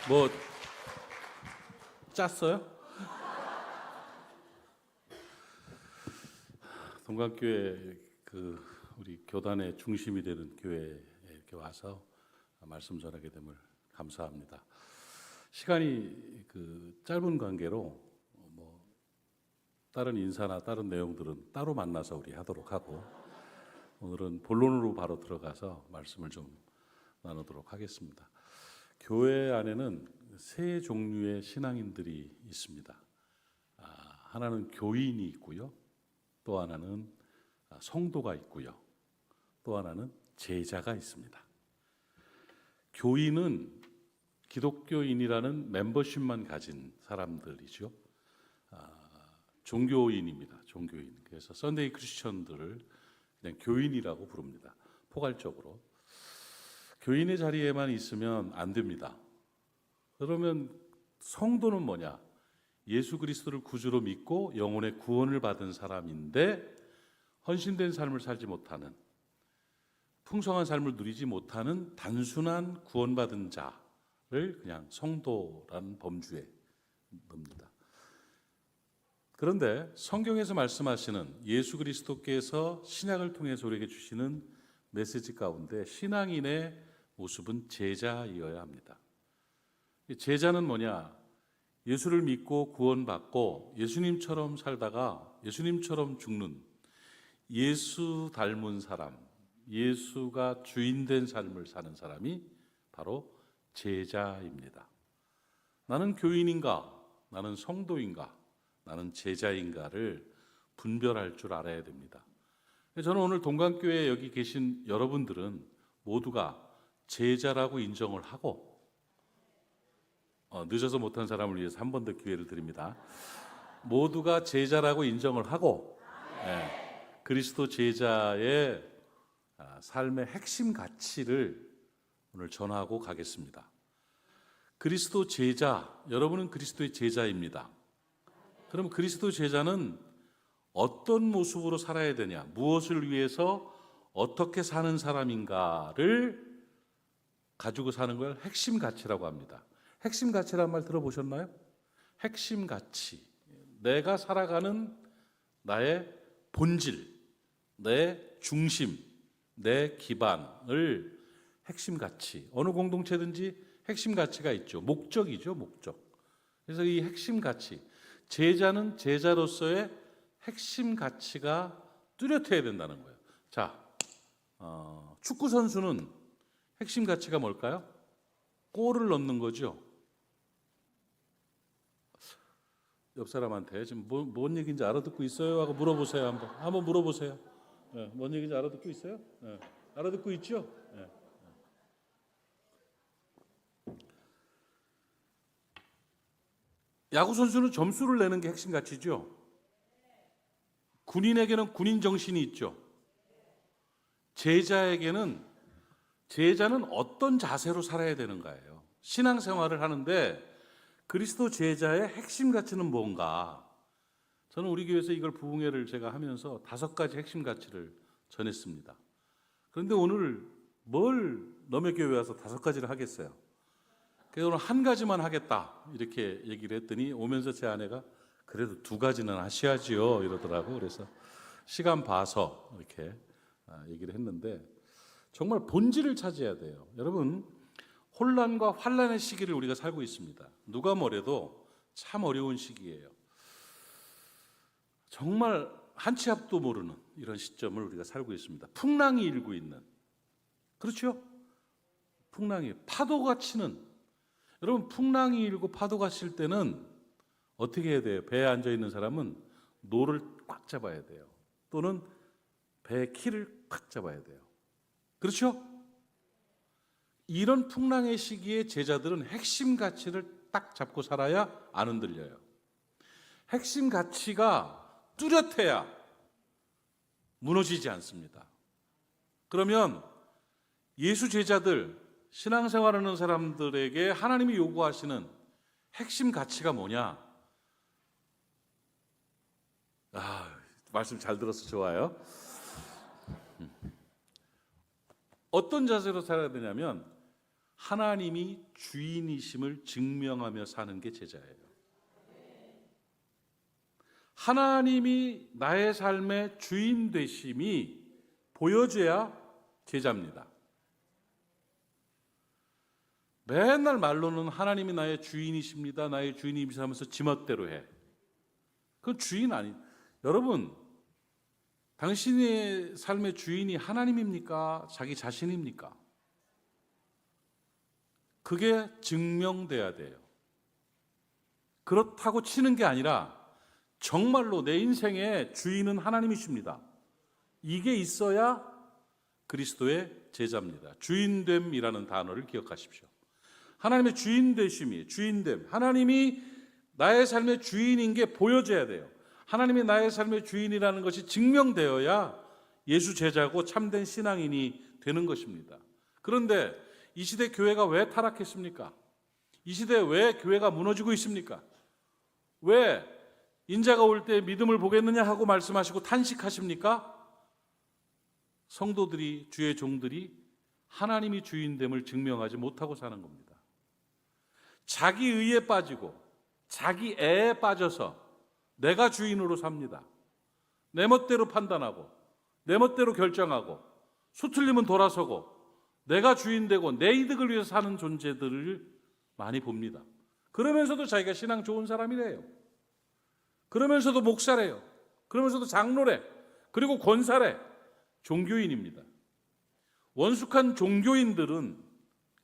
뭐 짰어요? 동강교회 우리 교단의 중심이 되는 교회에 이렇게 와서 말씀 전하게 됨을 감사합니다. 시간이 짧은 관계로 뭐 다른 인사나 다른 내용들은 따로 만나서 우리 하도록 하고, 오늘은 본론으로 바로 들어가서 말씀을 좀 나누도록 하겠습니다. 교회 안에는 세 종류의 신앙인들이 있습니다. 하나는 교인이 있고요, 또 하나는 성도가 있고요, 또 하나는 제자가 있습니다. 교인은 기독교인이라는 멤버십만 가진 사람들이죠. 종교인입니다. 종교인. 그래서 썬데이 크리스천들을 그냥 교인이라고 부릅니다. 포괄적으로. 교인의 자리에만 있으면 안 됩니다. 그러면 성도는 뭐냐? 예수 그리스도를 구주로 믿고 영혼의 구원을 받은 사람인데 헌신된 삶을 살지 못하는, 풍성한 삶을 누리지 못하는 단순한 구원받은 자를 그냥 성도라는 범주에 넣습니다. 그런데 성경에서 말씀하시는 예수 그리스도께서 신약을 통해서 우리에게 주시는 메시지 가운데 신앙인의 모습은 제자이어야 합니다. 제자는 뭐냐? 예수를 믿고 구원받고 예수님처럼 살다가 예수님처럼 죽는, 예수 닮은 사람, 예수가 주인된 삶을 사는 사람이 바로 제자입니다. 나는 교인인가? 나는 성도인가? 나는 제자인가를 분별할 줄 알아야 됩니다. 저는 오늘 동강교회에 여기 계신 여러분들은 모두가 제자라고 인정을 하고, 늦어서 못한 사람을 위해서 한 번 더 기회를 드립니다. 모두가 제자라고 인정을 하고, 그리스도 제자의 삶의 핵심 가치를 오늘 전하고 가겠습니다. 그리스도 제자, 여러분은 그리스도의 제자입니다. 그럼 그리스도 제자는 어떤 모습으로 살아야 되냐, 무엇을 위해서 어떻게 사는 사람인가를 가지고 사는 걸 핵심 가치라고 합니다. 핵심 가치란 말 들어보셨나요? 핵심 가치, 내가 살아가는 나의 본질, 내 중심, 내 기반을 핵심 가치, 어느 공동체든지 핵심 가치가 있죠. 목적이죠, 목적. 그래서 이 핵심 가치, 제자는 제자로서의 핵심 가치가 뚜렷해야 된다는 거예요. 자, 축구 선수는 핵심 가치가 뭘까요? 골을 넣는 거죠. 옆 사람한테 지금 뭔 얘기인지 알아듣고 있어요? 하고 물어보세요. 한번 물어보세요. 뭔 얘기인지 알아듣고 있어요? 알아듣고 있죠? 야구 선수는 점수를 내는 게 핵심 가치죠. 군인에게는 군인 정신이 있죠. 제자는 어떤 자세로 살아야 되는가예요. 신앙생활을 하는데 그리스도 제자의 핵심 가치는 뭔가? 저는 우리 교회에서 이걸 부흥회를 제가 하면서 5가지 핵심 가치를 전했습니다. 그런데 오늘 뭘 너네 교회 와서 5가지를 하겠어요? 그래서 오늘 한 가지만 하겠다 이렇게 얘기를 했더니 오면서 제 아내가 그래도 2가지는 하셔야지요 이러더라고. 그래서 시간 봐서 이렇게 얘기를 했는데, 정말 본질을 찾아야 돼요. 여러분, 혼란과 환란의 시기를 우리가 살고 있습니다. 누가 뭐래도 참 어려운 시기예요. 정말 한 치 앞도 모르는 이런 시점을 우리가 살고 있습니다. 풍랑이 일고 있는, 그렇죠? 풍랑이, 파도가 치는, 여러분 풍랑이 일고 파도가 칠 때는 어떻게 해야 돼요? 배에 앉아 있는 사람은 노를 꽉 잡아야 돼요. 또는 배의 키를 꽉 잡아야 돼요. 그렇죠? 이런 풍랑의 시기에 제자들은 핵심 가치를 딱 잡고 살아야 안 흔들려요. 핵심 가치가 뚜렷해야 무너지지 않습니다. 그러면 예수 제자들, 신앙생활하는 사람들에게 하나님이 요구하시는 핵심 가치가 뭐냐? 말씀 잘 들어서 좋아요. 어떤 자세로 살아야 되냐면 하나님이 주인이심을 증명하며 사는 게 제자예요. 하나님이 나의 삶의 주인 되심이 보여져야 제자입니다. 맨날 말로는 하나님이 나의 주인이십니다, 나의 주인이십니다 하면서 지멋대로 해. 그건 주인 아니. 여러분, 당신의 삶의 주인이 하나님입니까? 자기 자신입니까? 그게 증명돼야 돼요. 그렇다고 치는 게 아니라 정말로 내 인생의 주인은 하나님이십니다. 이게 있어야 그리스도의 제자입니다. 주인됨이라는 단어를 기억하십시오. 하나님의 주인되심이, 주인됨, 하나님이 나의 삶의 주인인 게 보여져야 돼요. 하나님이 나의 삶의 주인이라는 것이 증명되어야 예수 제자고 참된 신앙인이 되는 것입니다. 그런데 이 시대 교회가 왜 타락했습니까? 이 시대에 왜 교회가 무너지고 있습니까? 왜 인자가 올 때 믿음을 보겠느냐 하고 말씀하시고 탄식하십니까? 성도들이, 주의 종들이 하나님이 주인됨을 증명하지 못하고 사는 겁니다. 자기 의에 빠지고 자기 애에 빠져서 내가 주인으로 삽니다. 내 멋대로 판단하고 내 멋대로 결정하고 수틀리면 돌아서고 내가 주인되고 내 이득을 위해서 사는 존재들을 많이 봅니다. 그러면서도 자기가 신앙 좋은 사람이래요. 그러면서도 목사래요. 그러면서도 장로래. 그리고 권사래. 종교인입니다. 원숙한 종교인들은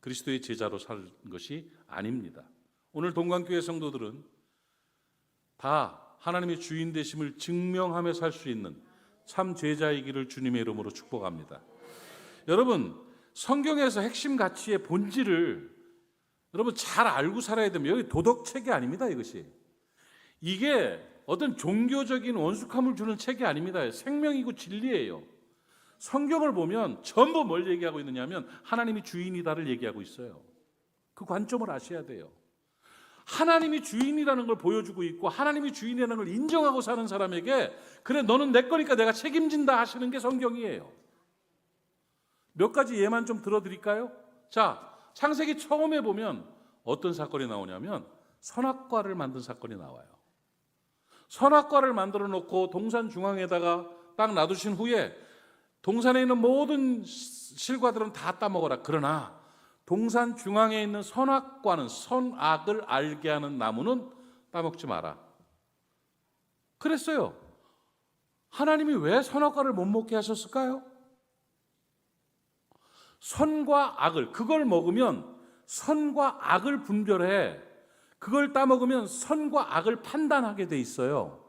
그리스도의 제자로 살 것이 아닙니다. 오늘 동관교회 성도들은 다 하나님의 주인 되심을 증명하며 살 수 있는 참 제자이기를 주님의 이름으로 축복합니다. 여러분, 성경에서 핵심 가치의 본질을 여러분 잘 알고 살아야 됩니다. 여기 도덕책이 아닙니다. 이게 어떤 종교적인 원숙함을 주는 책이 아닙니다. 생명이고 진리예요. 성경을 보면 전부 뭘 얘기하고 있느냐면 하나님이 주인이다를 얘기하고 있어요. 그 관점을 아셔야 돼요. 하나님이 주인이라는 걸 보여주고 있고 하나님이 주인이라는 걸 인정하고 사는 사람에게 그래 너는 내 거니까 내가 책임진다 하시는 게 성경이에요. 몇 가지 예만 좀 들어드릴까요? 자, 창세기 처음에 보면 어떤 사건이 나오냐면 선악과를 만든 사건이 나와요. 선악과를 만들어 놓고 동산 중앙에다가 딱 놔두신 후에 동산에 있는 모든 실과들은 다 따먹어라. 그러나 동산 중앙에 있는 선악과는, 선악을 알게 하는 나무는 따먹지 마라. 그랬어요. 하나님이 왜 선악과를 못 먹게 하셨을까요? 선과 악을, 그걸 먹으면 선과 악을 분별해. 그걸 따먹으면 선과 악을 판단하게 돼 있어요.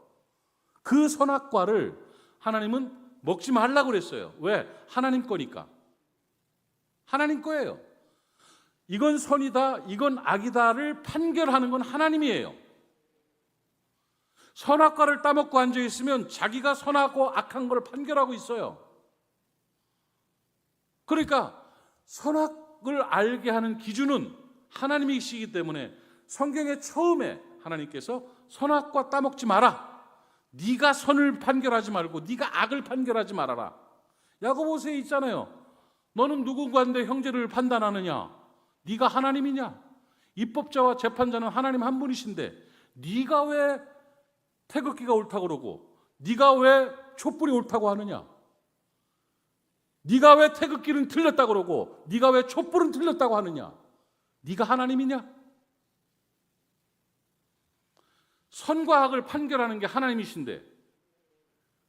그 선악과를 하나님은 먹지 말라고 그랬어요. 왜? 하나님 거니까. 하나님 거예요. 이건 선이다, 이건 악이다를 판결하는 건 하나님이에요. 선악과를 따먹고 앉아있으면 자기가 선하고 악한 걸 판결하고 있어요. 그러니까 선악을 알게 하는 기준은 하나님이시기 때문에 성경의 처음에 하나님께서 선악과 따먹지 마라. 네가 선을 판결하지 말고 네가 악을 판결하지 말아라. 야고보서에 있잖아요. 너는 누구인데 형제를 판단하느냐? 네가 하나님이냐? 입법자와 재판자는 하나님 한 분이신데 네가 왜 태극기가 옳다고 그러고 네가 왜 촛불이 옳다고 하느냐? 네가 왜 태극기는 틀렸다고 그러고 네가 왜 촛불은 틀렸다고 하느냐? 네가 하나님이냐? 선과 악을 판결하는 게 하나님이신데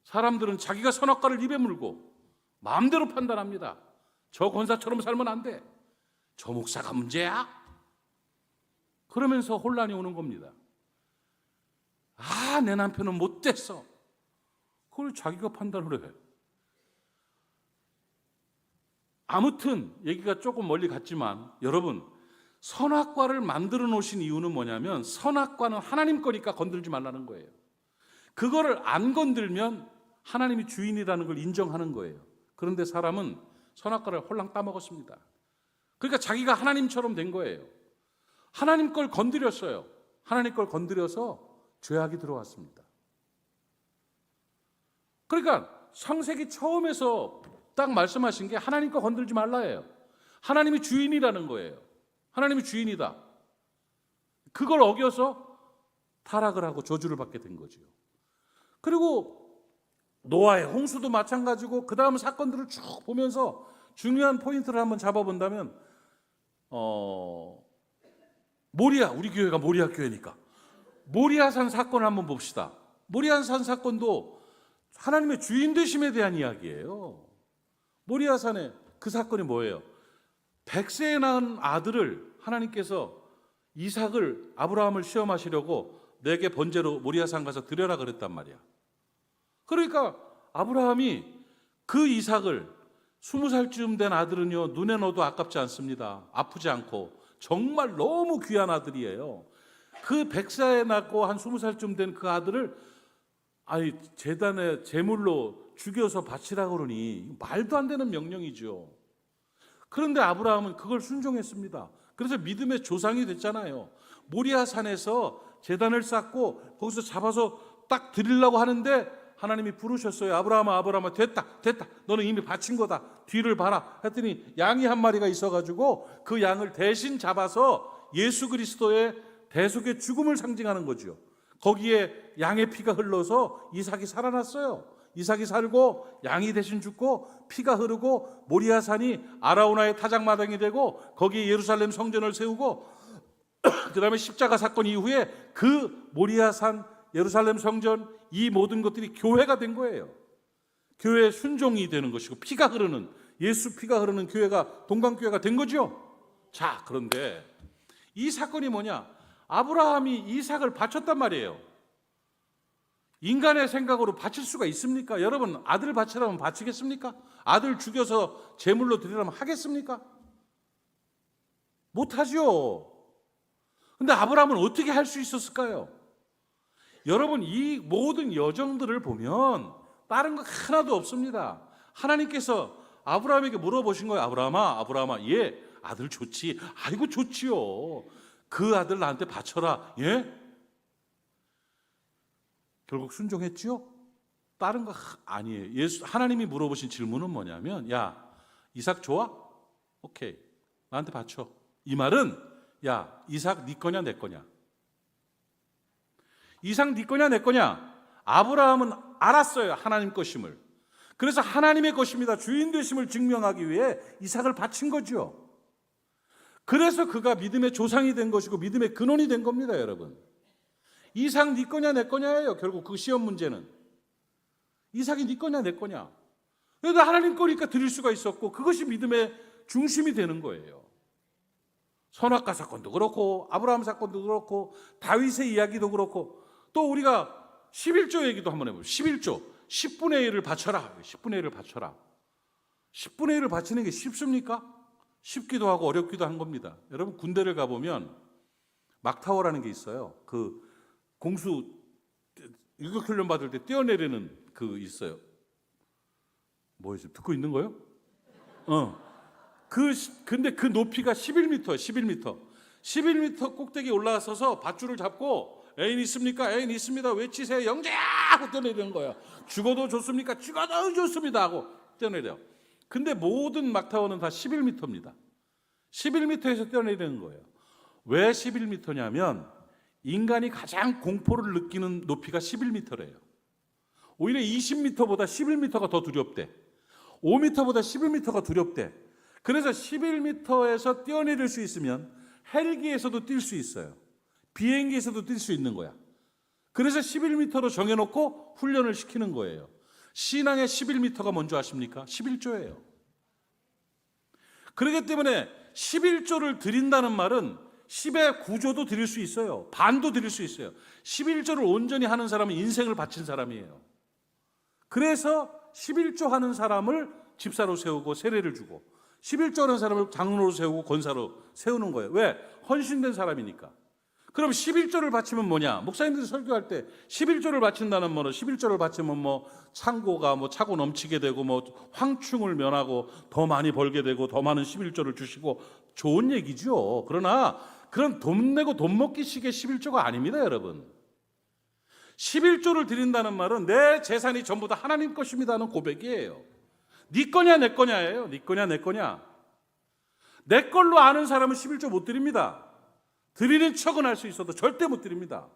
사람들은 자기가 선악과를 입에 물고 마음대로 판단합니다. 저 권사처럼 살면 안 돼. 저 목사가 문제야. 그러면서 혼란이 오는 겁니다. 아, 내 남편은 못됐어. 그걸 자기가 판단을 해. 아무튼 얘기가 조금 멀리 갔지만 여러분, 선악과를 만들어 놓으신 이유는 뭐냐면 선악과는 하나님 거니까 건들지 말라는 거예요. 그거를 안 건들면 하나님이 주인이라는 걸 인정하는 거예요. 그런데 사람은 선악과를 홀랑 따먹었습니다. 그러니까 자기가 하나님처럼 된 거예요. 하나님 걸 건드렸어요. 하나님 걸 건드려서 죄악이 들어왔습니다. 그러니까 창세기 처음에서 딱 말씀하신 게 하나님 거 건들지 말라예요. 하나님이 주인이라는 거예요. 하나님이 주인이다. 그걸 어겨서 타락을 하고 저주를 받게 된 거죠. 그리고 노아의 홍수도 마찬가지고 그 다음 사건들을 쭉 보면서 중요한 포인트를 한번 잡아본다면 모리아, 우리 교회가 모리아 교회니까 모리아산 사건을 한번 봅시다. 모리아산 사건도 하나님의 주인 되심에 대한 이야기예요. 모리아산에 그 사건이 뭐예요? 100세에 낳은 아들을 하나님께서 이삭을 아브라함을 시험하시려고 내게 번제로 모리아산 가서 드려라 그랬단 말이야. 그러니까 아브라함이 그 이삭을 20살쯤 된 아들은요 눈에 넣어도 아깝지 않습니다. 아프지 않고 정말 너무 귀한 아들이에요. 그 100세에 낳고 한 20살쯤 된 그 아들을 제단에 제물로 죽여서 바치라 그러니 말도 안 되는 명령이죠. 그런데 아브라함은 그걸 순종했습니다. 그래서 믿음의 조상이 됐잖아요. 모리아산에서 제단을 쌓고 거기서 잡아서 딱 드리려고 하는데 하나님이 부르셨어요. 아브라함아 됐다 너는 이미 바친 거다. 뒤를 봐라 했더니 양이 한 마리가 있어가지고 그 양을 대신 잡아서 예수 그리스도의 대속의 죽음을 상징하는 거죠. 거기에 양의 피가 흘러서 이삭이 살아났어요. 이삭이 살고 양이 대신 죽고 피가 흐르고 모리아산이 아라우나의 타작마당이 되고 거기에 예루살렘 성전을 세우고 그 다음에 십자가 사건 이후에 그 모리아산 예루살렘 성전 이 모든 것들이 교회가 된 거예요. 교회의 순종이 되는 것이고 피가 흐르는 예수 피가 흐르는 교회가 동방교회가 된 거죠. 자, 그런데 이 사건이 뭐냐? 아브라함이 이삭을 바쳤단 말이에요. 인간의 생각으로 바칠 수가 있습니까? 여러분 아들 바치라면 바치겠습니까? 아들 죽여서 제물로 드리라면 하겠습니까? 못하죠. 근데 아브라함은 어떻게 할 수 있었을까요? 여러분 이 모든 여정들을 보면 다른 거 하나도 없습니다. 하나님께서 아브라함에게 물어보신 거예요. 아브라함아 예 아들 좋지. 아이고 좋지요. 그 아들 나한테 바쳐라. 예? 결국 순종했지요? 다른 거 아니에요. 하나님이 물어보신 질문은 뭐냐면 야 이삭 좋아? 오케이 나한테 바쳐. 이 말은 야 이삭 네 거냐 내 거냐? 이삭 네 거냐 내 거냐? 아브라함은 알았어요. 하나님 것임을. 그래서 하나님의 것입니다. 주인 되심을 증명하기 위해 이삭을 바친 거죠. 그래서 그가 믿음의 조상이 된 것이고 믿음의 근원이 된 겁니다. 여러분 이삭 네 거냐 내 거냐예요. 결국 그 시험 문제는 이삭이 네 거냐 내 거냐. 그래도 하나님 거니까 드릴 수가 있었고 그것이 믿음의 중심이 되는 거예요. 선악과 사건도 그렇고 아브라함 사건도 그렇고 다윗의 이야기도 그렇고 또 우리가 11조 얘기도 한번 해보죠. 11조 10분의 1을 바쳐라. 10분의 1을 바쳐라. 10분의 1을 바치는 게 쉽습니까? 쉽기도 하고 어렵기도 한 겁니다. 여러분 군대를 가보면 막타워라는 게 있어요. 그 공수 유격훈련 받을 때 뛰어내리는 그 있어요. 뭐였어요? 듣고 있는 거예요? 근데 그 높이가 11m예요. 11m. 11m 꼭대기 올라서서 밧줄을 잡고 애인 있습니까? 애인 있습니다. 외치세요. 영재야! 하고 뛰어내리는 거예요. 죽어도 좋습니까? 죽어도 좋습니다. 하고 뛰어내려요. 근데 모든 막타워는 다 11m입니다. 11m에서 뛰어내리는 거예요. 왜 11m냐면 인간이 가장 공포를 느끼는 높이가 11m래요. 오히려 20m보다 11m가 더 두렵대. 5m보다 11m가 두렵대. 그래서 11m에서 뛰어내릴 수 있으면 헬기에서도 뛸 수 있어요. 비행기에서도 뛸 수 있는 거야. 그래서 11m로 정해놓고 훈련을 시키는 거예요. 신앙의 11m가 뭔지 아십니까? 11조예요. 그렇기 때문에 11조를 드린다는 말은 10의 9조도 드릴 수 있어요. 반도 드릴 수 있어요. 11조를 온전히 하는 사람은 인생을 바친 사람이에요. 그래서 11조 하는 사람을 집사로 세우고 세례를 주고 11조 하는 사람을 장로로 세우고 권사로 세우는 거예요. 왜? 헌신된 사람이니까. 그럼 11조를 바치면 뭐냐? 목사님들이 설교할 때 11조를 바친다는 말은 11조를 바치면 뭐 창고가 뭐 차고 넘치게 되고 뭐 황충을 면하고 더 많이 벌게 되고 더 많은 11조를 주시고 좋은 얘기죠. 그러나 그런 돈 내고 돈 먹기식의 11조가 아닙니다, 여러분. 11조를 드린다는 말은 내 재산이 전부 다 하나님 것입니다는 고백이에요. 네 거냐 내 거냐예요. 네 거냐 내 거냐. 내 걸로 아는 사람은 11조 못 드립니다. 드리는 척은 할 수 있어도 절대 못 드립니다.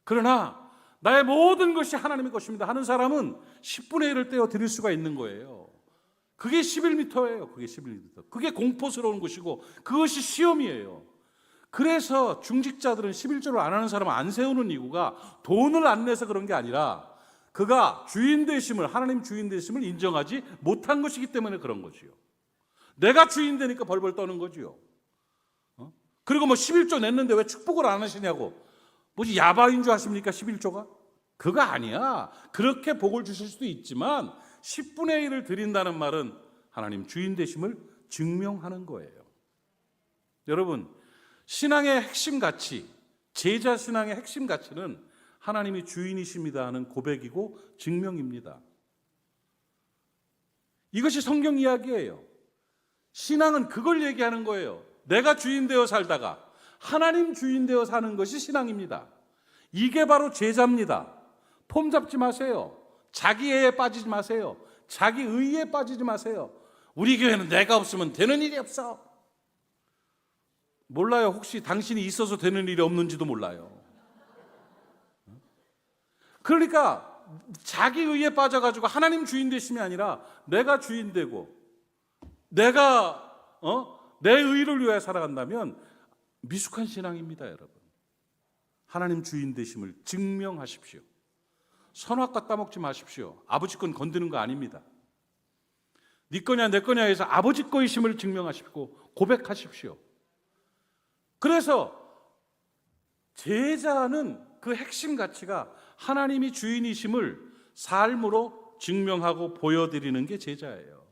그러나 나의 모든 것이 하나님의 것입니다 하는 사람은 10분의 1을 떼어 드릴 수가 있는 거예요. 그게 11m예요. 그게 11m. 그게 공포스러운 것이고 그것이 시험이에요. 그래서 중직자들은 11조를 안 하는 사람을 안 세우는 이유가 돈을 안 내서 그런 게 아니라 그가 주인 되심을, 하나님 주인 되심을 인정하지 못한 것이기 때문에 그런 거지요. 내가 주인 되니까 벌벌 떠는 거지요. 그리고 뭐 11조 냈는데 왜 축복을 안 하시냐고. 뭐지 야바인 줄 아십니까 11조가? 그거 아니야. 그렇게 복을 주실 수도 있지만 10분의 1을 드린다는 말은 하나님 주인 되심을 증명하는 거예요. 여러분, 신앙의 핵심 가치, 제자 신앙의 핵심 가치는 하나님이 주인이십니다 하는 고백이고 증명입니다. 이것이 성경 이야기예요. 신앙은 그걸 얘기하는 거예요. 내가 주인 되어 살다가 하나님 주인 되어 사는 것이 신앙입니다. 이게 바로 제자입니다. 폼 잡지 마세요. 자기애에 빠지지 마세요. 자기 의에 빠지지 마세요. 우리 교회는 내가 없으면 되는 일이 없어. 몰라요. 혹시 당신이 있어서 되는 일이 없는지도 몰라요. 그러니까 자기 의에 빠져가지고 하나님 주인 되심이 아니라 내가 주인 되고 내가 내 의를 위해 살아간다면 미숙한 신앙입니다, 여러분. 하나님 주인 되심을 증명하십시오. 선악과 따먹지 마십시오. 아버지 건 건드는 거 아닙니다. 네 거냐 내 거냐 해서 아버지 거이심을 증명하십시오. 고백하십시오. 그래서 제자는 그 핵심 가치가 하나님이 주인이심을 삶으로 증명하고 보여드리는 게 제자예요.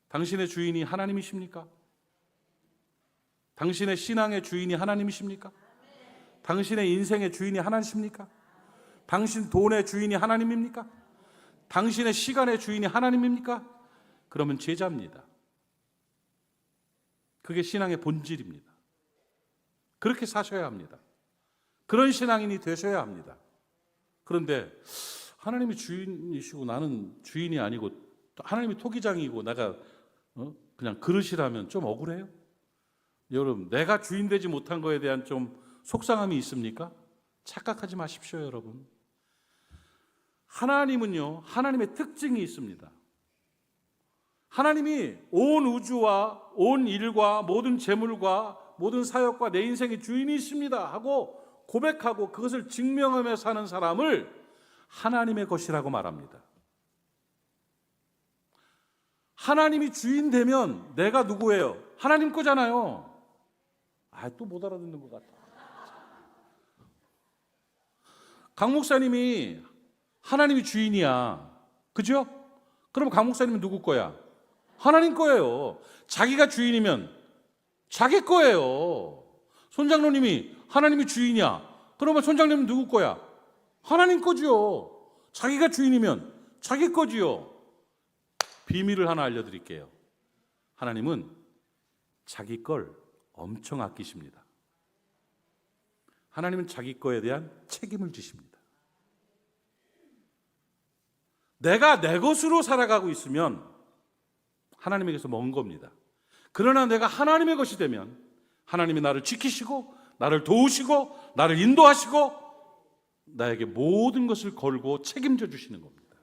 당신의 주인이 하나님이십니까? 당신의 신앙의 주인이 하나님이십니까? 당신의 인생의 주인이 하나님이십니까? 당신 돈의 주인이 하나님입니까? 당신의 시간의 주인이 하나님입니까? 그러면 제자입니다. 그게 신앙의 본질입니다. 그렇게 사셔야 합니다. 그런 신앙인이 되셔야 합니다. 그런데 하나님이 주인이시고 나는 주인이 아니고 하나님이 토기장이고 내가 그냥 그릇이라면 좀 억울해요? 여러분, 내가 주인 되지 못한 거에 대한 좀 속상함이 있습니까? 착각하지 마십시오, 여러분. 하나님은요, 하나님의 특징이 있습니다. 하나님이 온 우주와 온 일과 모든 재물과 모든 사역과 내 인생의 주인이십니다 하고 고백하고 그것을 증명하며 사는 사람을 하나님의 것이라고 말합니다. 하나님이 주인 되면 내가 누구예요? 하나님 거잖아요. 또 못 알아듣는 것 같아. 강 목사님이 하나님이 주인이야. 그죠? 그럼 강 목사님은 누구 거야? 하나님 거예요. 자기가 주인이면 자기 거예요. 손장로님이 하나님이 주인이야. 그러면 손장로님은 누구 거야? 하나님 거지요. 자기가 주인이면 자기 거지요. 비밀을 하나 알려드릴게요. 하나님은 자기 걸 엄청 아끼십니다. 하나님은 자기 거에 대한 책임을 지십니다. 내가 내 것으로 살아가고 있으면 하나님에게서 먼 겁니다. 그러나 내가 하나님의 것이 되면 하나님이 나를 지키시고 나를 도우시고 나를 인도하시고 나에게 모든 것을 걸고 책임져 주시는 겁니다.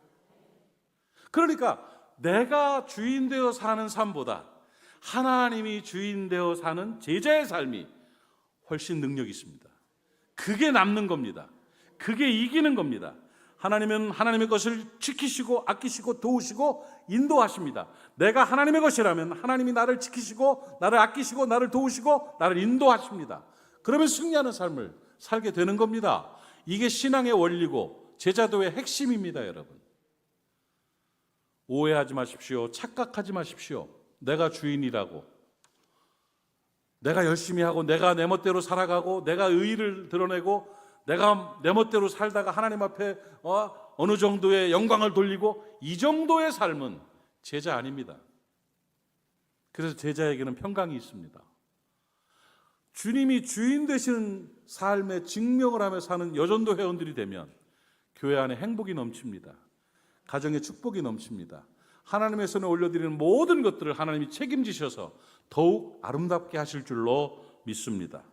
그러니까 내가 주인 되어 사는 삶보다 하나님이 주인 되어 사는 제자의 삶이 훨씬 능력이 있습니다. 그게 남는 겁니다. 그게 이기는 겁니다. 하나님은 하나님의 것을 지키시고 아끼시고 도우시고 인도하십니다. 내가 하나님의 것이라면 하나님이 나를 지키시고 나를 아끼시고 나를 도우시고 나를 인도하십니다. 그러면 승리하는 삶을 살게 되는 겁니다. 이게 신앙의 원리고 제자도의 핵심입니다, 여러분. 오해하지 마십시오. 착각하지 마십시오. 내가 주인이라고. 내가 열심히 하고 내가 내 멋대로 살아가고 내가 의의를 드러내고 내가 내 멋대로 살다가 하나님 앞에 어느 정도의 영광을 돌리고 이 정도의 삶은 제자 아닙니다. 그래서 제자에게는 평강이 있습니다. 주님이 주인 되시는 삶의 증명을 하며 사는 여전도 회원들이 되면 교회 안에 행복이 넘칩니다. 가정에 축복이 넘칩니다. 하나님의 손에 올려드리는 모든 것들을 하나님이 책임지셔서 더욱 아름답게 하실 줄로 믿습니다.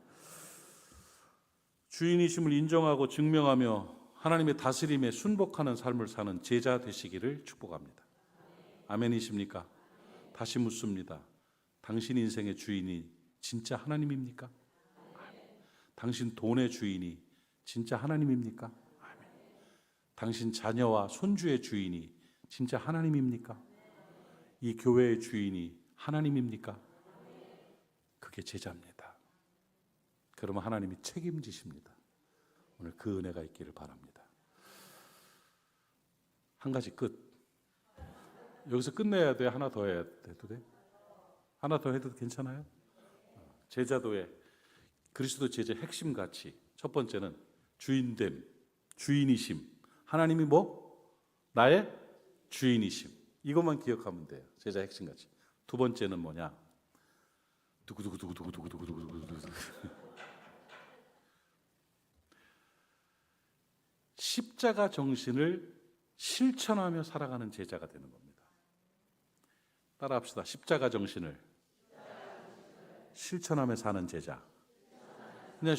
주인이심을 인정하고 증명하며 하나님의 다스림에 순복하는 삶을 사는 제자 되시기를 축복합니다. 아멘이십니까? 다시 묻습니다. 당신 인생의 주인이 진짜 하나님입니까? 당신 돈의 주인이 진짜 하나님입니까? 당신 자녀와 손주의 주인이 진짜 하나님입니까? 이 교회의 주인이 하나님입니까? 그게 제자입니다. 그러면 하나님이 책임지십니다. 오늘 그 은혜가 있기를 바랍니다. 한 가지 끝. 여기서 끝내야 돼? 하나 더 해도 돼? 하나 더 해도 괜찮아요? 제자도의 그리스도 제자의 핵심 가치. 첫 번째는 주인됨, 주인이심. 하나님이 뭐? 나의 주인이심. 이것만 기억하면 돼요. 제자의 핵심 가치. 두 번째는 뭐냐? 두구두구두구두구두구두구두구두구. 십자가 정신을 실천하며 살아가는 제자가 되는 겁니다. 따라합시다. 십자가 정신을 실천하며 사는 제자. 그냥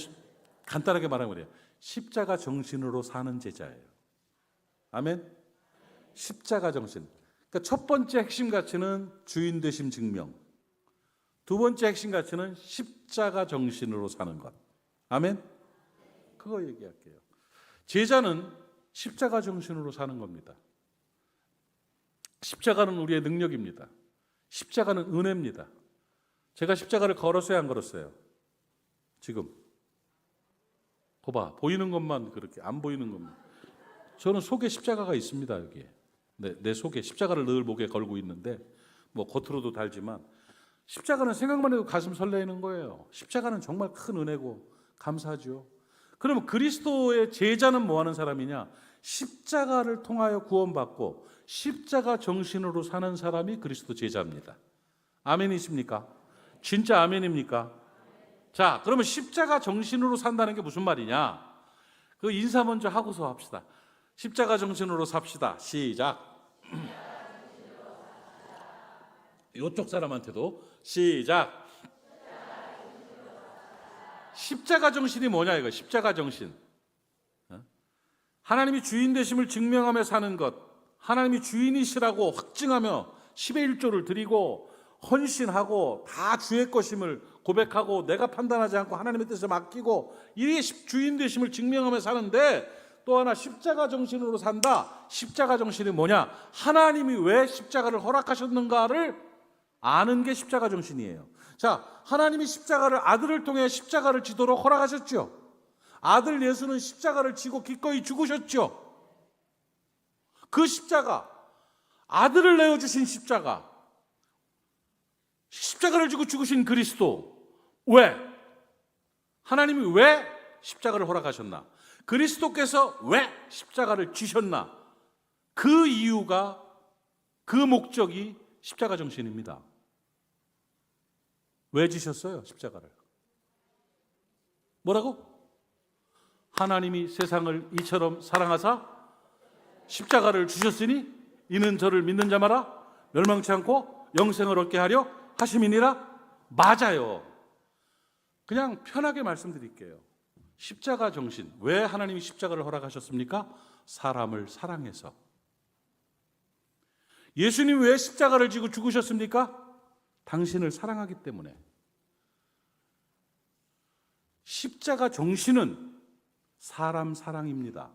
간단하게 말하면 그래요. 십자가 정신으로 사는 제자예요. 아멘? 십자가 정신. 그러니까 첫 번째 핵심 가치는 주인 되심 증명. 두 번째 핵심 가치는 십자가 정신으로 사는 것. 아멘? 그거 얘기할게요. 제자는 십자가 정신으로 사는 겁니다. 십자가는 우리의 능력입니다. 십자가는 은혜입니다. 제가 십자가를 걸었어요, 안 걸었어요? 지금 봐봐, 보이는 것만 그렇게, 안 보이는 것만. 저는 속에 십자가가 있습니다. 여기에 내 속에 십자가를 늘 목에 걸고 있는데, 뭐 겉으로도 달지만 십자가는 생각만 해도 가슴 설레는 거예요. 십자가는 정말 큰 은혜고 감사하죠. 그러면 그리스도의 제자는 뭐 하는 사람이냐? 십자가를 통하여 구원받고 십자가 정신으로 사는 사람이 그리스도 제자입니다. 아멘이십니까? 진짜 아멘입니까? 자, 그러면 십자가 정신으로 산다는 게 무슨 말이냐? 그 인사 먼저 하고서 합시다. 십자가 정신으로 삽시다. 시작. 이쪽 사람한테도 시작. 십자가 정신이 뭐냐 이거. 십자가 정신. 하나님이 주인 되심을 증명하며 사는 것, 하나님이 주인이시라고 확증하며 10의 1조를 드리고 헌신하고 다 주의 것임을 고백하고 내가 판단하지 않고 하나님의 뜻에 맡기고 이게 주인 되심을 증명하며 사는데, 또 하나 십자가 정신으로 산다. 십자가 정신이 뭐냐? 하나님이 왜 십자가를 허락하셨는가를 아는 게 십자가 정신이에요. 자, 하나님이 십자가를 아들을 통해 십자가를 지도록 허락하셨죠. 아들 예수는 십자가를 지고 기꺼이 죽으셨죠. 그 십자가, 아들을 내어주신 십자가, 십자가를 지고 죽으신 그리스도. 왜? 하나님이 왜 십자가를 허락하셨나? 그리스도께서 왜 십자가를 지셨나? 그 이유가, 그 목적이 십자가 정신입니다. 왜 지셨어요? 십자가를. 뭐라고? 하나님이 세상을 이처럼 사랑하사 십자가를 주셨으니 이는 저를 믿는 자마다 멸망치 않고 영생을 얻게 하려 하심이니라. 맞아요. 그냥 편하게 말씀드릴게요. 십자가 정신. 왜 하나님이 십자가를 허락하셨습니까? 사람을 사랑해서. 예수님 왜 십자가를 지고 죽으셨습니까? 당신을 사랑하기 때문에. 십자가 정신은 사람 사랑입니다.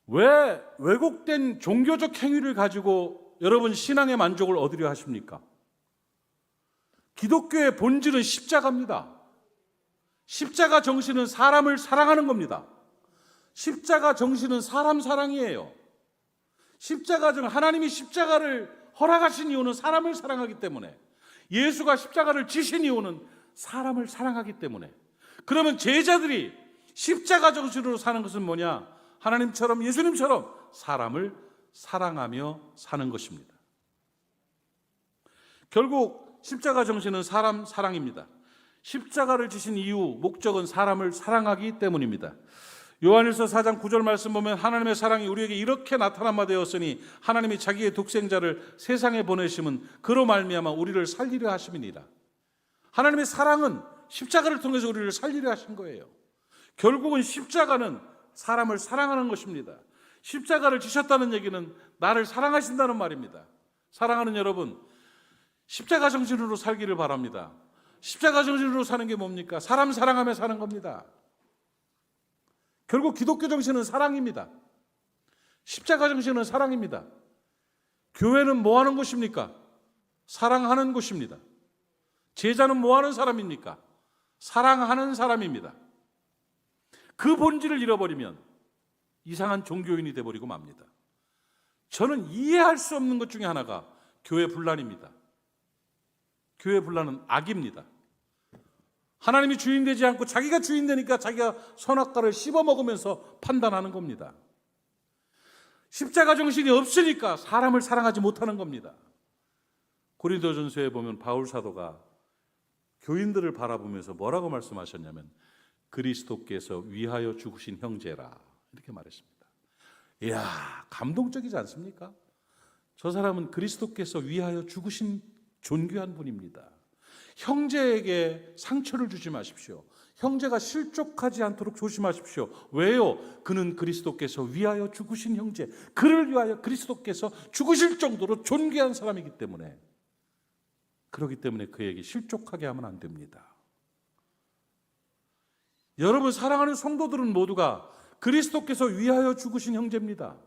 왜 왜곡된 종교적 행위를 가지고 여러분 신앙의 만족을 얻으려 하십니까? 기독교의 본질은 십자가입니다. 십자가 정신은 사람을 사랑하는 겁니다. 십자가 정신은 사람 사랑이에요. 십자가 정 하나님이 십자가를 허락하신 이유는 사람을 사랑하기 때문에, 예수가 십자가를 지신 이유는 사람을 사랑하기 때문에. 그러면 제자들이 십자가 정신으로 사는 것은 뭐냐? 하나님처럼, 예수님처럼 사람을 사랑하며 사는 것입니다. 결국 십자가 정신은 사람 사랑입니다. 십자가를 지신 이유, 목적은 사람을 사랑하기 때문입니다. 요한일서 4장 9절 말씀 보면 하나님의 사랑이 우리에게 이렇게 나타난 바 되었으니 하나님이 자기의 독생자를 세상에 보내심은 그로 말미암아 우리를 살리려 하심이니라. 하나님의 사랑은 십자가를 통해서 우리를 살리려 하신 거예요. 결국은 십자가는 사람을 사랑하는 것입니다. 십자가를 지셨다는 얘기는 나를 사랑하신다는 말입니다. 사랑하는 여러분, 십자가 정신으로 살기를 바랍니다. 십자가 정신으로 사는 게 뭡니까? 사람 사랑하며 사는 겁니다. 결국 기독교 정신은 사랑입니다. 십자가 정신은 사랑입니다. 교회는 뭐 하는 곳입니까? 사랑하는 곳입니다. 제자는 뭐 하는 사람입니까? 사랑하는 사람입니다. 그 본질을 잃어버리면 이상한 종교인이 되어버리고 맙니다. 저는 이해할 수 없는 것 중에 하나가 교회 분란입니다. 교회 분란은 악입니다. 하나님이 주인 되지 않고 자기가 주인 되니까 자기가 선악과를 씹어 먹으면서 판단하는 겁니다. 십자가 정신이 없으니까 사람을 사랑하지 못하는 겁니다. 고린도전서에 보면 바울 사도가 교인들을 바라보면서 뭐라고 말씀하셨냐면 그리스도께서 위하여 죽으신 형제라 이렇게 말했습니다. 이야, 감동적이지 않습니까? 저 사람은 그리스도께서 위하여 죽으신 존귀한 분입니다. 형제에게 상처를 주지 마십시오. 형제가 실족하지 않도록 조심하십시오. 왜요? 그는 그리스도께서 위하여 죽으신 형제, 그를 위하여 그리스도께서 죽으실 정도로 존귀한 사람이기 때문에, 그렇기 때문에 그에게 실족하게 하면 안 됩니다. 여러분, 사랑하는 성도들은 모두가 그리스도께서 위하여 죽으신 형제입니다.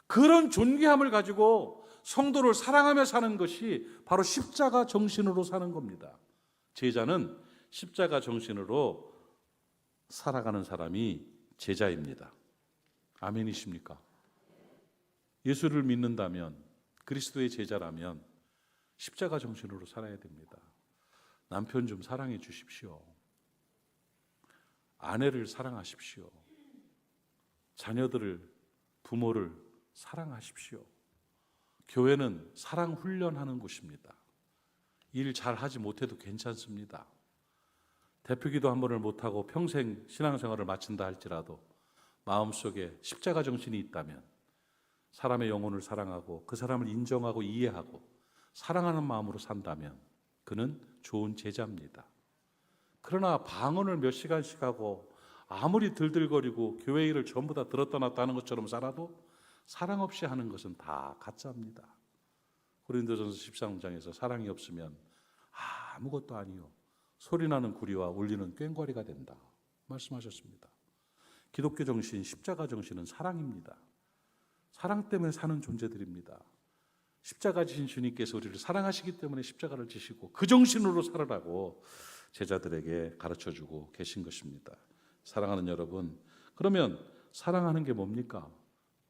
그런 존귀함을 가지고 성도를 사랑하며 사는 것이 바로 십자가 정신으로 사는 겁니다. 제자는 십자가 정신으로 살아가는 사람이 제자입니다. 아멘이십니까? 예수를 믿는다면, 그리스도의 제자라면 십자가 정신으로 살아야 됩니다. 남편 좀 사랑해 주십시오. 아내를 사랑하십시오. 자녀들을, 부모를 사랑하십시오. 교회는 사랑 훈련하는 곳입니다. 일 잘하지 못해도 괜찮습니다. 대표기도 한 번을 못하고 평생 신앙생활을 마친다 할지라도 마음속에 십자가 정신이 있다면, 사람의 영혼을 사랑하고 그 사람을 인정하고 이해하고 사랑하는 마음으로 산다면 그는 좋은 제자입니다. 그러나 방언을 몇 시간씩 하고 아무리 들들거리고 교회 일을 전부 다 들었다 놨다 하는 것처럼 살아도 사랑 없이 하는 것은 다 가짜입니다. 고린도전서 13장에서 사랑이 없으면 아무것도 아니요 소리나는 구리와 울리는 꽹과리가 된다 말씀하셨습니다. 기독교 정신, 십자가 정신은 사랑입니다. 사랑 때문에 사는 존재들입니다. 십자가 지신 주님께서 우리를 사랑하시기 때문에 십자가를 지시고 그 정신으로 살아라고 제자들에게 가르쳐주고 계신 것입니다. 사랑하는 여러분, 그러면 사랑하는 게 뭡니까?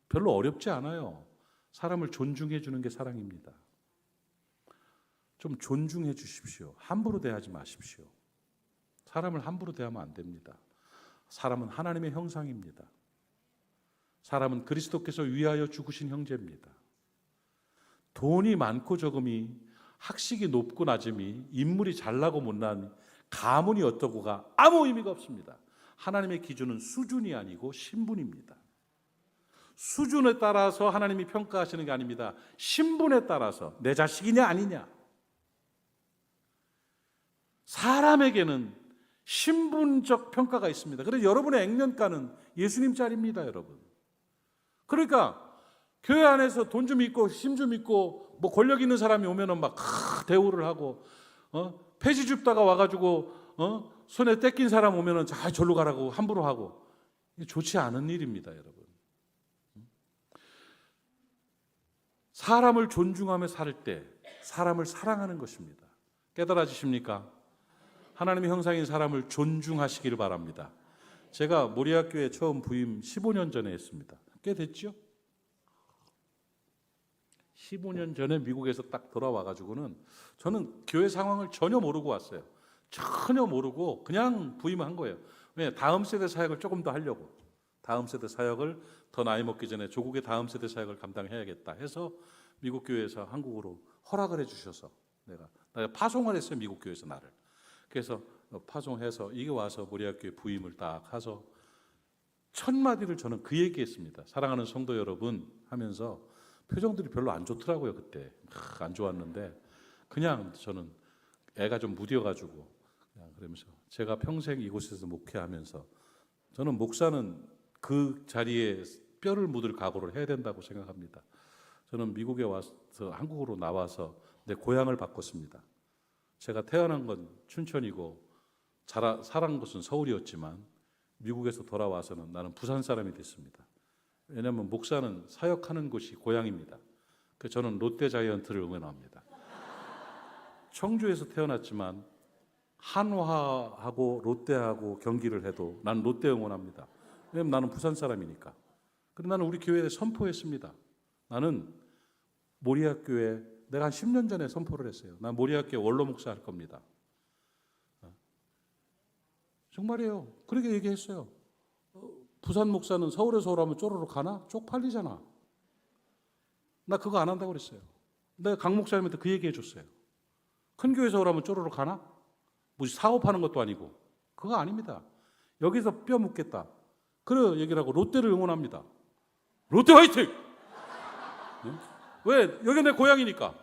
별로 어렵지 않아요. 사람을 존중해 주는 게 사랑입니다. 좀 존중해 주십시오. 함부로 대하지 마십시오. 사람을 함부로 대하면 안 됩니다. 사람은 하나님의 형상입니다. 사람은 그리스도께서 위하여 죽으신 형제입니다. 돈이 많고 적음이, 학식이 높고 낮음이, 인물이 잘나고 못난, 가문이 어떠고가 아무 의미가 없습니다. 하나님의 기준은 수준이 아니고 신분입니다. 수준에 따라서 하나님이 평가하시는 게 아닙니다. 신분에 따라서 내 자식이냐 아니냐. 사람에게는 신분적 평가가 있습니다. 그래서 여러분의 액면가는 예수님 짤입니다, 여러분. 그러니까 교회 안에서 돈 좀 있고 힘 좀 있고 뭐 권력 있는 사람이 오면은 막 대우를 하고, 폐지 줍다가 와가지고 손에 떼낀 사람 오면은 자 절로 가라고 함부로 하고, 이게 좋지 않은 일입니다, 여러분. 사람을 존중하며 살 때 사람을 사랑하는 것입니다. 깨달아지십니까? 하나님의 형상인 사람을 존중하시기를 바랍니다. 제가 모리아교회 처음 부임 15년 전에 했습니다. 꽤 됐죠? 15년 전에 미국에서 딱 돌아와가지고는 저는 교회 상황을 전혀 모르고 왔어요. 전혀 모르고 그냥 부임한 거예요. 왜? 다음 세대 사역을 조금 더 하려고. 다음 세대 사역을 더 나이 먹기 전에 조국의 다음 세대 사역을 감당해야겠다 해서 미국 교회에서 한국으로 허락을 해주셔서 내가 파송을 했어요. 미국 교회에서 나를. 그래서 파송해서 이게 와서 모리아교회 부임을 딱 해서 첫 마디를 저는 그 얘기했습니다. 사랑하는 성도 여러분 하면서 표정들이 별로 안 좋더라고요. 그때 안 좋았는데 그냥 저는 애가 좀 무뎌가지고 그냥 그러면서 제가 평생 이곳에서 목회하면서 저는 목사는 그 자리에 뼈를 묻을 각오를 해야 된다고 생각합니다. 저는 미국에 와서 한국으로 나와서 내 고향을 바꿨습니다. 제가 태어난 건 춘천이고 살아난 곳은 서울이었지만 미국에서 돌아와서는 나는 부산 사람이 됐습니다. 왜냐하면 목사는 사역하는 곳이 고향입니다. 그래서 저는 롯데 자이언트를 응원합니다. 청주에서 태어났지만 한화하고 롯데하고 경기를 해도 난 롯데 응원합니다. 왜냐하면 나는 부산 사람이니까. 그런데 나는 우리 교회에 선포했습니다. 나는 모리아교회 내가 한 10년 전에 선포를 했어요. 난 모리아교회 원로 목사 할 겁니다. 정말이에요. 그렇게 얘기했어요. 부산 목사는 서울에서 오라면 쪼르르 가나? 쪽팔리잖아. 나 그거 안 한다고 그랬어요. 내가 강 목사님한테 그 얘기 해줬어요. 큰 교회에서 오라면 쪼르르 가나? 무슨 사업하는 것도 아니고. 그거 아닙니다. 여기서 뼈 묻겠다. 그래 얘기를 하고 롯데를 응원합니다. 롯데 화이팅! 왜? 여기 내 고향이니까.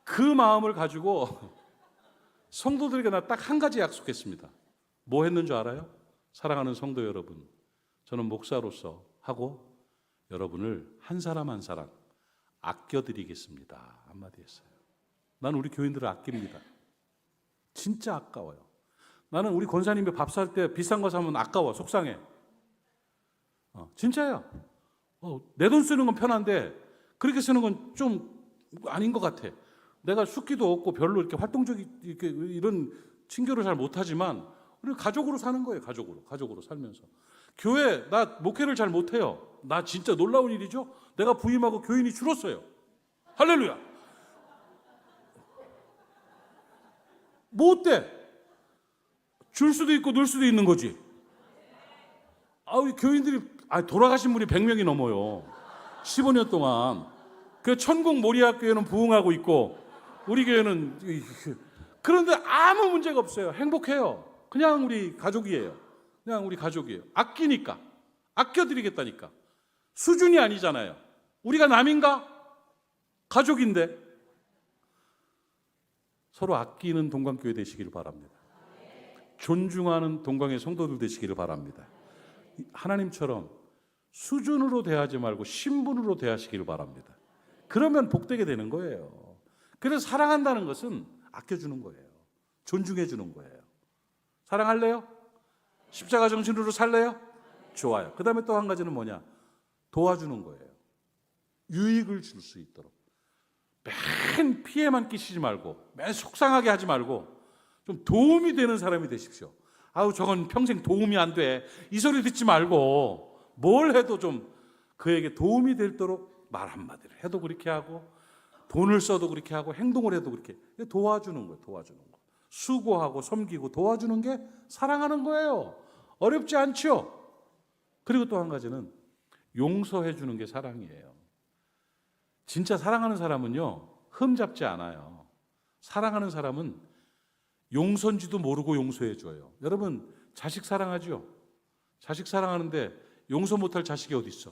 그 마음을 가지고 성도들에게 나 딱 한 가지 약속했습니다. 뭐 했는 줄 알아요? 사랑하는 성도 여러분, 저는 목사로서 하고 여러분을 한 사람 한 사람 아껴드리겠습니다. 한마디 했어요. 나는 우리 교인들을 아낍니다. 진짜 아까워요. 나는 우리 권사님이 밥 살 때 비싼 거 사면 아까워. 속상해. 진짜야. 내 돈 쓰는 건 편한데 그렇게 쓰는 건 좀 아닌 것 같아. 내가 숙기도 없고 별로 이렇게 활동적인 이런 친교를 잘 못하지만 우리 가족으로 사는 거예요. 가족으로 살면서 교회 나 목회를 잘 못해요. 나 진짜 놀라운 일이죠. 내가 부임하고 교인이 줄었어요. 할렐루야. 뭐 어때? 줄 수도 있고 늘 수도 있는 거지. 우리 교인들이 돌아가신 분이 100명이 넘어요. 15년 동안. 그 천국 모리아 교회는 부흥하고 있고 우리 교회는 그런데 아무 문제가 없어요. 행복해요. 그냥 우리 가족이에요. 아끼니까. 아껴드리겠다니까. 수준이 아니잖아요. 우리가 남인가? 가족인데. 서로 아끼는 동광교회 되시기를 바랍니다. 존중하는 동광의 성도들 되시기를 바랍니다. 하나님처럼 수준으로 대하지 말고 신분으로 대하시기를 바랍니다. 그러면 복되게 되는 거예요. 그래서 사랑한다는 것은 아껴주는 거예요. 존중해 주는 거예요. 사랑할래요? 십자가 정신으로 살래요? 좋아요. 그 다음에 또 한 가지는 뭐냐? 도와주는 거예요. 유익을 줄 수 있도록. 맨 피해만 끼치지 말고 맨 속상하게 하지 말고 좀 도움이 되는 사람이 되십시오. 저건 평생 도움이 안 돼. 이 소리 듣지 말고 뭘 해도 좀 그에게 도움이 되도록 말 한마디를 해도 그렇게 하고 돈을 써도 그렇게 하고 행동을 해도 그렇게 도와주는 거예요. 도와주는 거. 수고하고 섬기고 도와주는 게 사랑하는 거예요. 어렵지 않죠? 그리고 또 한 가지는 용서해 주는 게 사랑이에요. 진짜 사랑하는 사람은요, 흠잡지 않아요. 사랑하는 사람은 용서인지도 모르고 용서해 줘요. 여러분, 자식 사랑하죠? 자식 사랑하는데 용서 못할 자식이 어디 있어?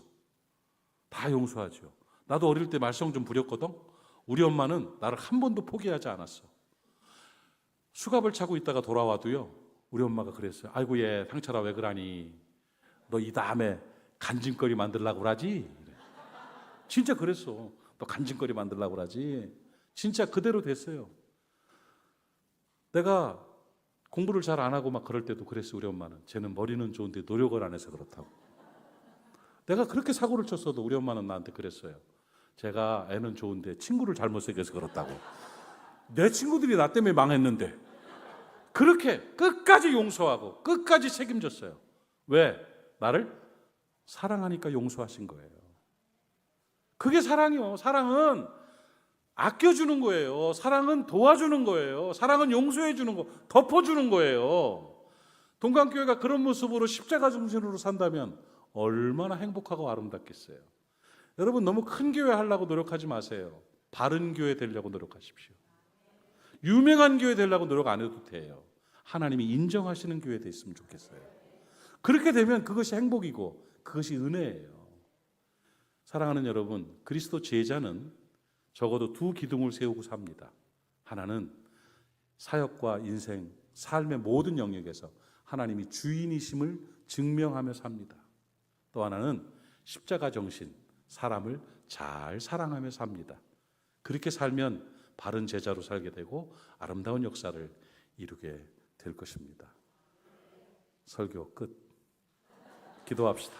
다 용서하죠. 나도 어릴 때 말썽 좀 부렸거든. 우리 엄마는 나를 한 번도 포기하지 않았어. 수갑을 차고 있다가 돌아와도요, 우리 엄마가 그랬어요. 아이고 얘 상철아 왜 그러니? 너 이 다음에 간징거리 만들려고 그러지? 진짜 그랬어. 너 간징거리 만들려고 그러지? 진짜 그대로 됐어요. 내가 공부를 잘 안 하고 막 그럴 때도 그랬어. 우리 엄마는. 쟤는 머리는 좋은데 노력을 안 해서 그렇다고. 내가 그렇게 사고를 쳤어도 우리 엄마는 나한테 그랬어요. 제가 애는 좋은데 친구를 잘못 새겨서 그렇다고. 내 친구들이 나 때문에 망했는데 그렇게 끝까지 용서하고 끝까지 책임졌어요. 왜? 나를 사랑하니까 용서하신 거예요. 그게 사랑이요. 사랑은 아껴주는 거예요. 사랑은 도와주는 거예요. 사랑은 용서해 주는 거, 덮어주는 거예요. 동강교회가 그런 모습으로 십자가 정신으로 산다면 얼마나 행복하고 아름답겠어요. 여러분 너무 큰 교회 하려고 노력하지 마세요. 바른 교회 되려고 노력하십시오. 유명한 교회 되려고 노력 안 해도 돼요. 하나님이 인정하시는 교회 됐으면 좋겠어요. 그렇게 되면 그것이 행복이고 그것이 은혜예요. 사랑하는 여러분, 그리스도 제자는 적어도 두 기둥을 세우고 삽니다. 하나는 사역과 인생, 삶의 모든 영역에서 하나님이 주인이심을 증명하며 삽니다. 또 하나는 십자가 정신, 사람을 잘 사랑하며 삽니다. 그렇게 살면 바른 제자로 살게 되고 아름다운 역사를 이루게 될 것입니다. 설교 끝. 기도합시다.